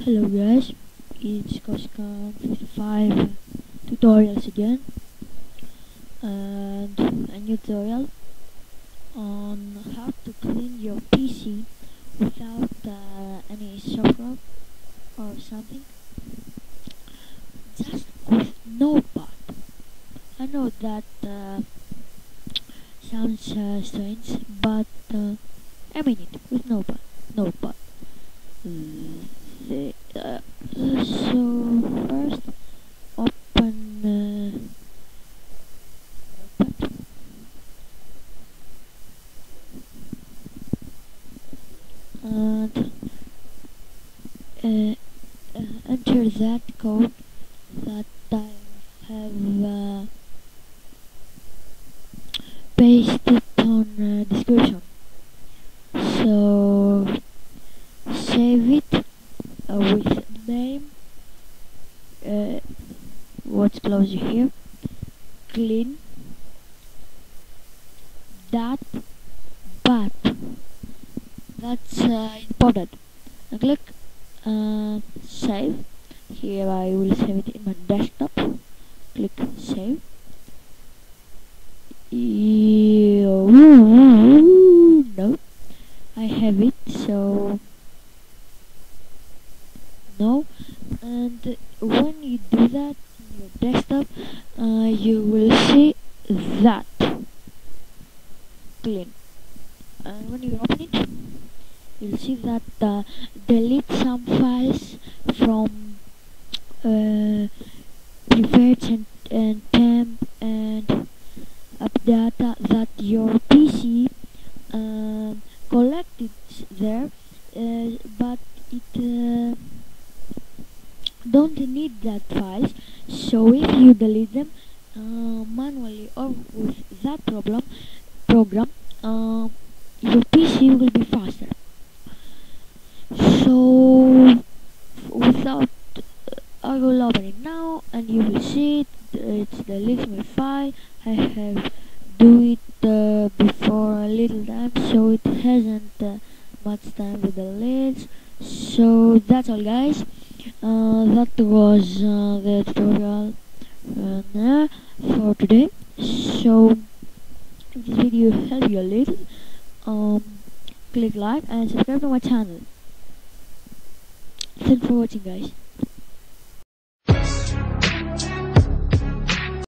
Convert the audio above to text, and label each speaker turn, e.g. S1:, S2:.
S1: Hello guys, it's Koshkan 55 tutorials again, and a new tutorial on how to clean your PC without any software or something, just with Notepad. I know that sounds strange, but I mean it, with Notepad. So first open Notepad and enter that code that I have pasted on description. So save it with name, what's closure here, clean that but that's important. And click save. Here I will save it in my desktop. Click save. No, I have it, so no. And when you do that in your desktop, you will see that clean. And when you open it, you'll see that delete some files from prefets and temp and AppData that your PC collected there, but it don't need that files. So if you delete them manually or with that program, your PC will be faster. So without I will open it now and you will see it. It's deletes my file. I have do it before a little time, so it hasn't much time with the leads. So that's all guys. That was the tutorial for today. So if this video helped you a little, click like and subscribe to my channel. Thanks for watching guys.